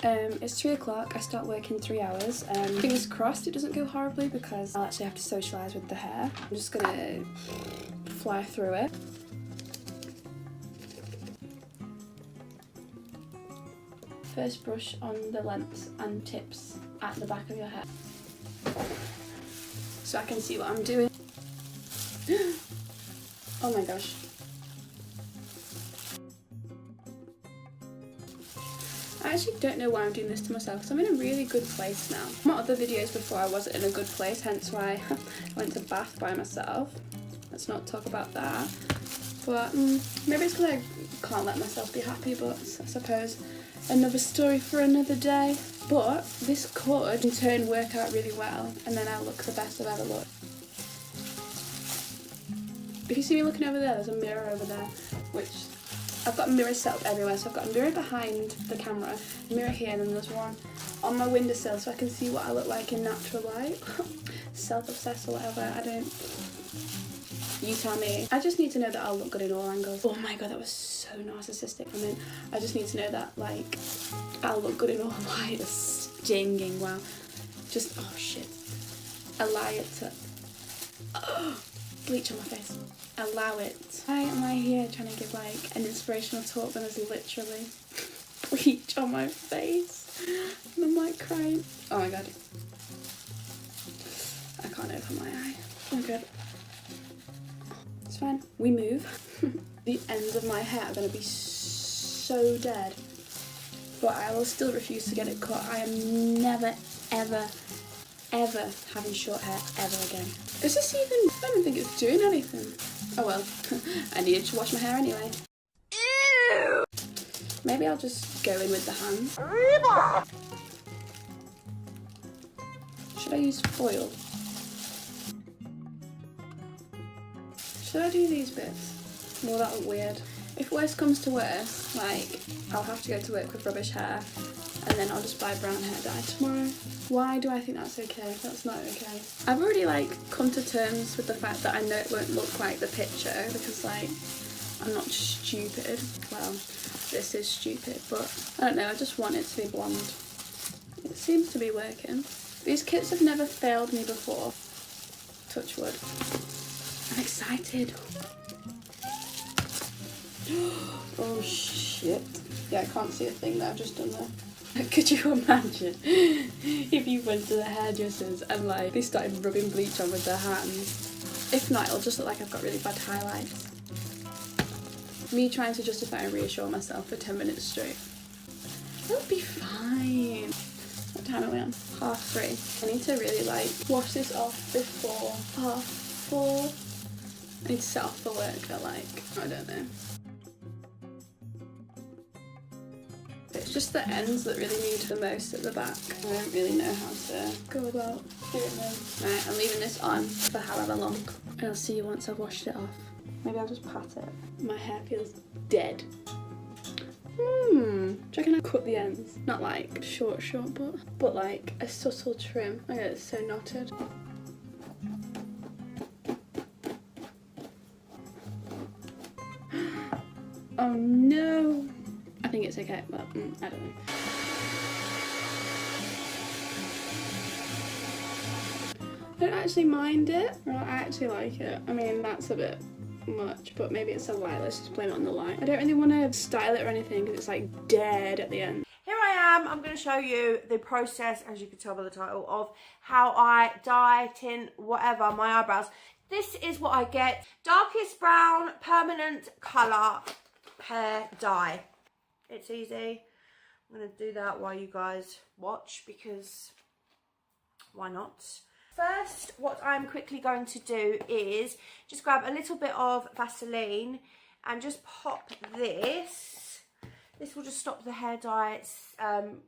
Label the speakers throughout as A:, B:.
A: It's 3 o'clock. I start work in 3 hours. Fingers crossed it doesn't go horribly because I'll actually have to socialise with the hair. I'm just gonna fly through it. First brush on the lengths and tips at the back of your hair, so I can see what I'm doing. Oh my gosh. I actually don't know why I'm doing this to myself because I'm in a really good place now. My other videos before I wasn't in a good place, hence why I went to Bath by myself. Let's not talk about that. But maybe it's because I can't let myself be happy, but I suppose another story for another day. But this could in turn work out really well and then I'll look the best I've ever looked. If you see me looking over there, there's a mirror over there, which I've got mirrors set up everywhere. So I've got a mirror behind the camera, a mirror here, and then there's one on my windowsill so I can see what I look like in natural light. Self-obsessed or whatever, I don't... You tell me. I just need to know that I'll look good in all angles. Oh my god, that was so narcissistic. I mean, I just need to know that, like, I'll look good in all light. It's stinging, wow. Just, oh shit. Allow it to... Oh, bleach on my face. Allow it. Why am I here trying to give, like, an inspirational talk when there's literally bleach on my face? And I'm, like, crying. Oh my god. I can't open my eye. Oh god. It's fine. We move. The ends of my hair are going to be so dead. But I will still refuse to get it cut. I am never, ever, ever having short hair ever again. Is this even... I don't think it's doing anything. Oh well. I needed to wash my hair anyway. Ew. Maybe I'll just go in with the hands. Should I use foil? Should I do these bits? Well, that look weird. If worse comes to worse, like, I'll have to go to work with rubbish hair and then I'll just buy brown hair dye tomorrow. Why do I think that's okay? That's not okay. I've already, like, come to terms with the fact that I know it won't look like the picture because, like, I'm not stupid. Well, this is stupid, but I don't know, I just want it to be blonde. It seems to be working. These kits have never failed me before. Touch wood. I'm excited. Oh shit. Yeah, I can't see a thing that I've just done there. Could you imagine if you went to the hairdressers and like they started rubbing bleach on with their hands? If not, it'll just look like I've got really bad highlights. Me trying to justify and reassure myself for 10 minutes straight. It'll be fine. What time are we on? 3:30. I need to really like wash this off before 4:30. I need to set off for work at like, I don't know. It's just the ends that really need the most at the back. I don't really know how to go about doing them. Right, I'm leaving this on for however long. And I'll see you once I've washed it off. Maybe I'll just pat it. My hair feels dead. Do you reckon I cut the ends? Not like short, but like a subtle trim. Oh yeah, it's so knotted. Oh no! I think it's okay, but I don't know. I don't actually mind it. I actually like it. I mean, that's a bit much, but maybe it's a light. Let's just blame it on the light. I don't really want to style it or anything because it's like dead at the end.
B: Here I am. I'm going to show you the process, as you can tell by the title, of how I dye, tint, whatever, my eyebrows. This is what I get. Darkest brown, permanent colour hair dye. It's easy. I'm going to do that while you guys watch because why not? First, what I'm quickly going to do is just grab a little bit of Vaseline and just pop this. This will just stop the hair dye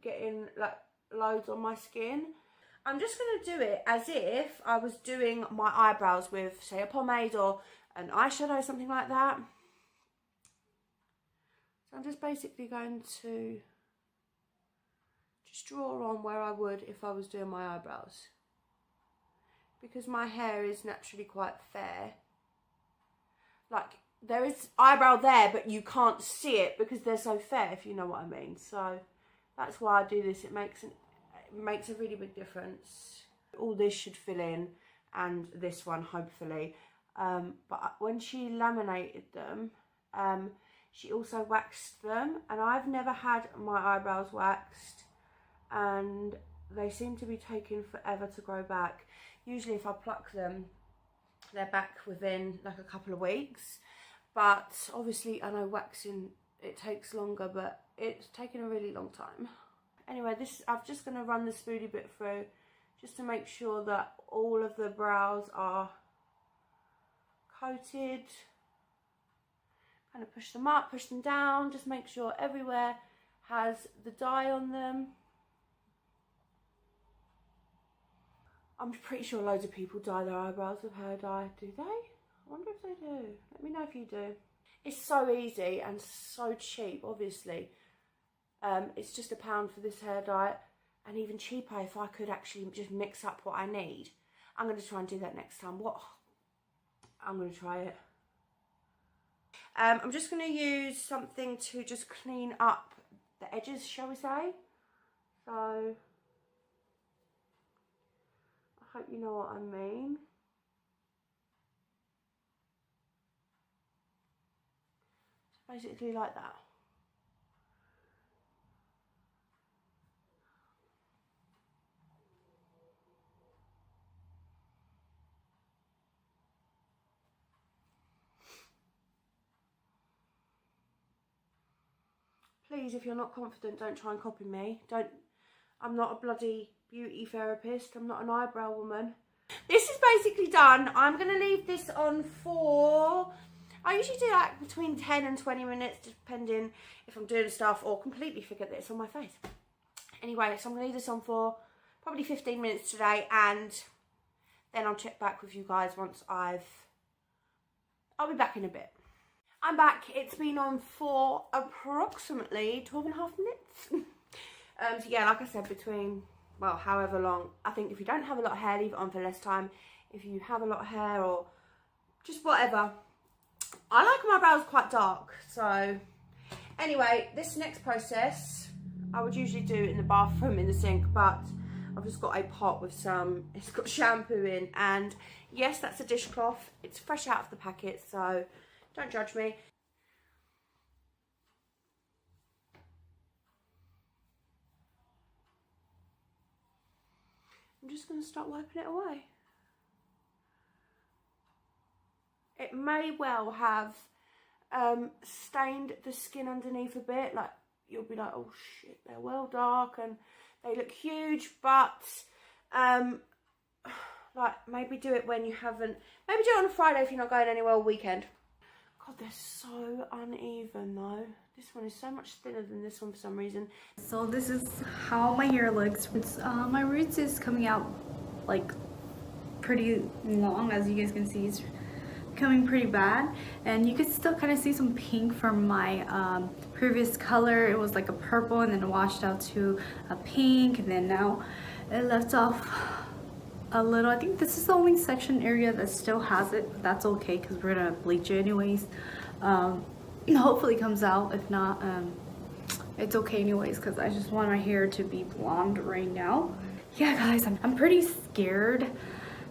B: getting like loads on my skin. I'm just going to do it as if I was doing my eyebrows with, say, a pomade or an eyeshadow, something like that. So I'm just basically going to just draw on where I would if I was doing my eyebrows. Because my hair is naturally quite fair. Like, there is eyebrow there, but you can't see it because they're so fair, if you know what I mean. So That's why I do this. It makes a really big difference. All this should fill in, and this one hopefully. But when she laminated them, she also waxed them, and I've never had my eyebrows waxed, and they seem to be taking forever to grow back. Usually if I pluck them, they're back within like a couple of weeks, but obviously I know waxing, it takes longer, but it's taken a really long time. Anyway, I'm just going to run the spoolie bit through just to make sure that all of the brows are coated. Kind of push them up, push them down, just make sure everywhere has the dye on them. I'm pretty sure loads of people dye their eyebrows with hair dye. Do they? I wonder if they do. Let me know if you do. It's so easy and so cheap, obviously. It's just £1 for this hair dye, and even cheaper if I could actually just mix up what I need. I'm going to try and do that next time. I'm going to try it. I'm just going to use something to just clean up the edges, shall we say. So, I hope you know what I mean. Basically like that. Please, if you're not confident, don't try and copy me. I'm not a bloody beauty therapist. I'm not an eyebrow woman. This is basically done. I'm going to leave this on for... I usually do like between 10 and 20 minutes, depending if I'm doing stuff or completely forget that it's on my face. Anyway, so I'm going to leave this on for probably 15 minutes today, and then I'll check back with you guys once I'll be back in a bit. I'm back. It's been on for approximately 12 and a half minutes. So yeah, like I said, between, well, however long. I think if you don't have a lot of hair, leave it on for less time. If you have a lot of hair or just whatever. I like my brows quite dark. So anyway, this next process, I would usually do in the bathroom in the sink, but I've just got a pot with it's got shampoo in, and yes, that's a dishcloth. It's fresh out of the packet, so don't judge me. I'm just going to start wiping it away. It may well have stained the skin underneath a bit. Like, you'll be like, oh shit, they're well dark and they look huge, but like, maybe do it when you haven't, maybe do it on a Friday if you're not going anywhere all weekend. God, they're so uneven though. This one is so much thinner than this one for some reason.
C: So this is how my hair looks. My roots is coming out like pretty long, as you guys can see. It's becoming pretty bad, and you can still kind of see some pink from my previous color. It was like a purple and then washed out to a pink, and then now it left off a little. I think this is the only section area that still has it, but that's okay because we're gonna bleach it anyways. Hopefully it comes out. If not, it's okay anyways, because I just want my hair to be blonde right now. Yeah guys, I'm pretty scared,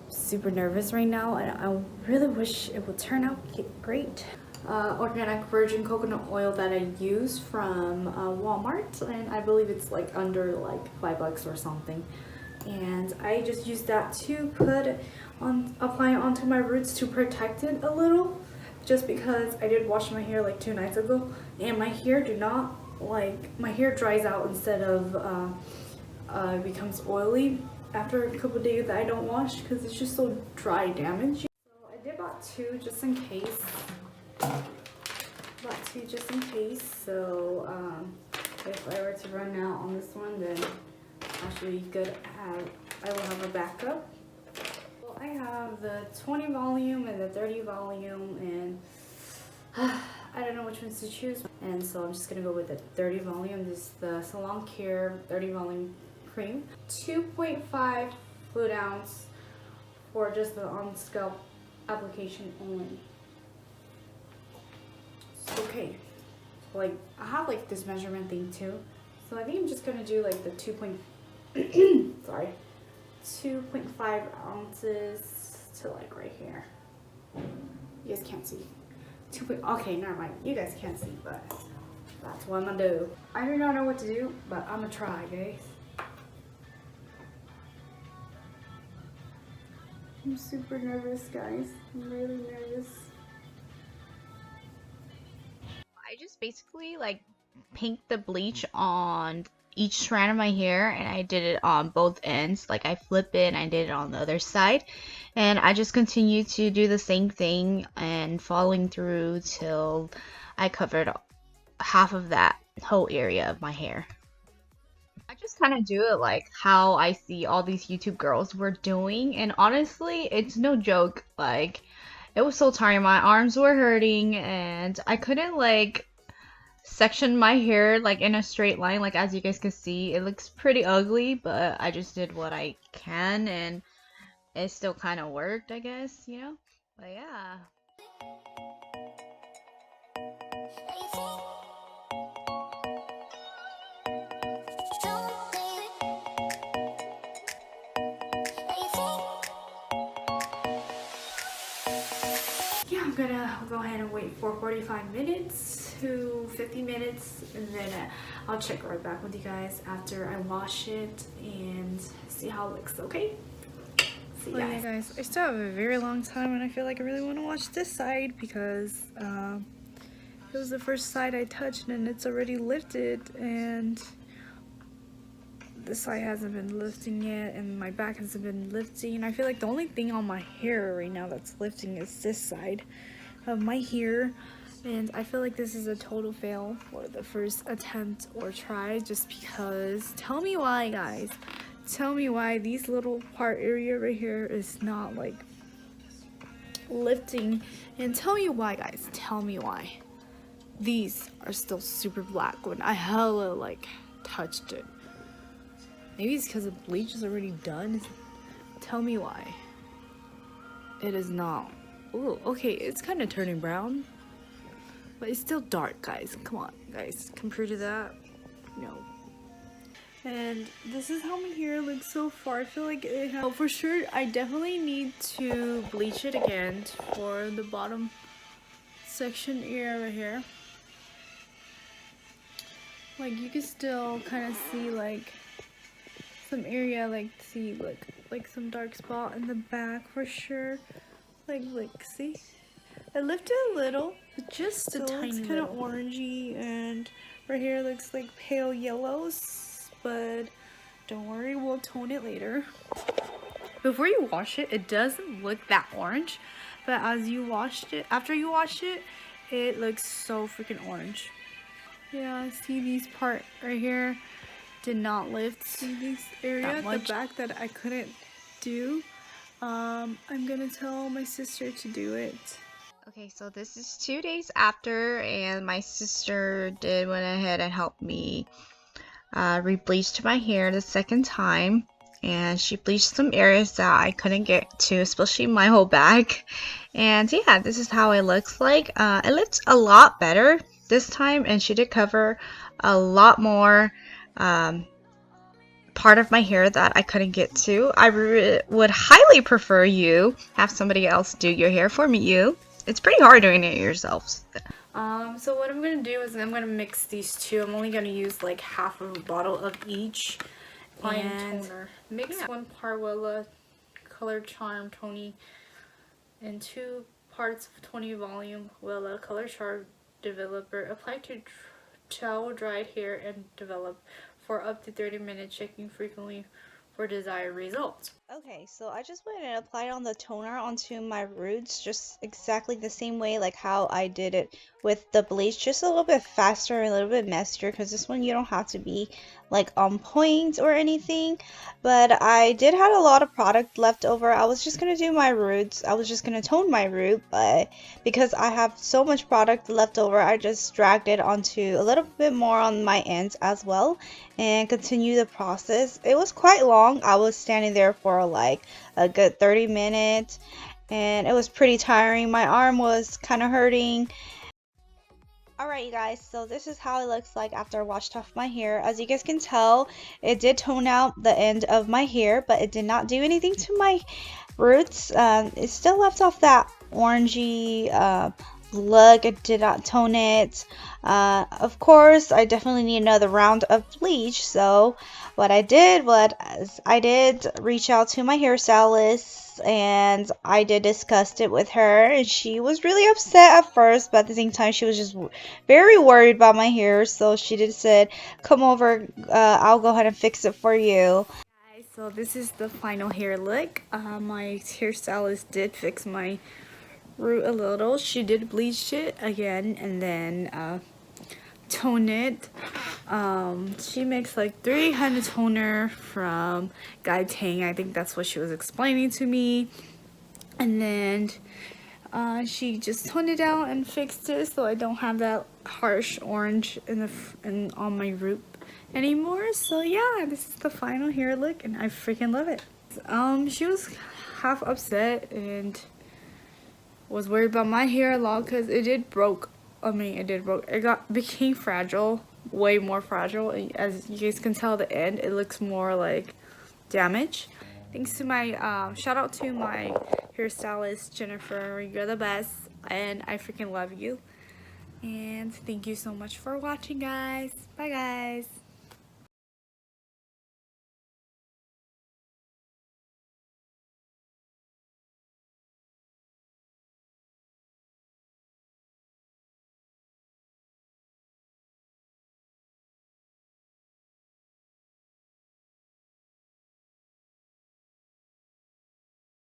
C: super nervous right now, and I really wish it would turn out great. Organic virgin coconut oil that I use from Walmart, and I believe it's like under like $5 or something. And I just use that to apply it onto my roots to protect it a little, just because I did wash my hair like 2 nights ago, and my hair my hair dries out instead of becomes oily after a couple days that I don't wash, because it's just so dry damaged. So I did bought 2 just in case. So if I were to run out on this one, then actually I will have a backup. Well, I have the 20 volume and the 30 volume, and I don't know which ones to choose, and so I'm just gonna go with the 30 volume. This is the Salon Care 30 volume cream. 2.5 fluid ounce for just the on scalp application only. Okay, like I have like this measurement thing too, So I think I'm just gonna do like the 2.5 ounces to like right here. You guys can't see. Okay, never mind. You guys can't see, but that's what I'm gonna do. I do not know what to do, but I'm gonna try, guys. I'm super nervous, guys. I'm really nervous.
D: I just basically like paint the bleach on each strand of my hair, and I did it on both ends. Like I flip it and I did it on the other side, and I just continue to do the same thing and following through till I covered half of that whole area of my hair. I just kind of do it like how I see all these YouTube girls were doing, and honestly, it's no joke. Like, it was so tiring. My arms were hurting, and I couldn't like section my hair like in a straight line. Like, as you guys can see, it looks pretty ugly, but I just did what I can, and it still kind of worked, I guess, you know? But yeah.
C: Yeah, I'm gonna go ahead and wait for 45 minutes to 50 minutes, and then I'll check right back with you guys after I wash it and see how it looks, okay? See you guys. Yeah, guys, I still have a very long time, and I feel like I really want to watch this side because it was the first side I touched and it's already lifted, and this side hasn't been lifting yet, and my back hasn't been lifting. I feel like the only thing on my hair right now that's lifting is this side of my hair, and I feel like this is a total fail for the first attempt or try, just because. Tell me why, guys. Tell me why these little part area right here is not like lifting, and tell me why, guys. Tell me why these are still super black when I hella like touched it. Maybe it's because the bleach is already done. Tell me why. It is not. Ooh, okay, it's kind of turning brown. But it's still dark, guys. Come on, guys. Compared to that, no. And this is how my hair looks so far. I feel like it has... Oh, for sure, I definitely need to bleach it again for the bottom section area right here. Like, you can still kind of see, like, some area, like, see, look, like some dark spot in the back for sure. Like, see, I lifted a little, but just a tiny. It's kind of orangey, and right here looks like pale yellows, but don't worry, we'll tone it later. Before you wash it, it doesn't look that orange, but as you washed it, after you wash it, it looks so freaking orange. Yeah, see these part right here did not lift. See this area at the back that I couldn't do. I'm gonna tell my sister to do it.
D: Okay, so this is 2 days after, and my sister went ahead and helped me re-bleach my hair the second time, and she bleached some areas that I couldn't get to, especially my whole back. And yeah, this is how it looks like. It looks a lot better this time, and she did cover a lot more part of my hair that I couldn't get to. I would highly prefer you have somebody else do your hair for me. It's pretty hard doing it yourself.
C: So what I'm gonna do is I'm gonna mix these two. I'm only gonna use like half of a bottle of each, and toner. Mix 1 part Wella Color Charm Tony and 2 parts of 20 volume Wella Color Charm Developer. Apply to towel dried hair and develop for up to 30 minutes, checking frequently for desired results.
D: Okay, so I just went and applied on the toner onto my roots, just exactly the same way like how I did it with the bleach, just a little bit faster, a little bit messier, because this one you don't have to be like on point or anything. But I did have a lot of product left over. I was just gonna do my roots, I was just gonna tone my root, but because I have so much product left over, I just dragged it onto a little bit more on my ends as well and continue the process. It was quite long. I was standing there for like a good 30 minutes, and it was pretty tiring. My arm was kind of hurting.
E: Alright you guys, so this is how it looks like after I washed off my hair. As you guys can tell, it did tone out the end of my hair, but it did not do anything to my roots. It still left off that orangey look. It did not tone it. Of course, I definitely need another round of bleach, so what I did was I did reach out to my hairstylist and I did discuss it with her, and she was really upset at first, but at the same time she was just very worried about my hair, so she did said, come over, I'll go ahead and fix it for you.
C: So this is the final hair look. My hairstylist did fix my root a little. She did bleach it again and then tone it. She makes like 300 toner from Guy Tang. I think that's what she was explaining to me. And then she just toned it out and fixed it so I don't have that harsh orange on my root anymore. So yeah, this is the final hair look and I freaking love it. She was half upset and was worried about my hair a lot because it did broke. It became fragile, way more fragile. As you guys can tell, the end it looks more like damage. Thanks to my shout out to my hairstylist Jennifer. You're the best and I freaking love you. And thank you so much for watching, guys. Bye guys.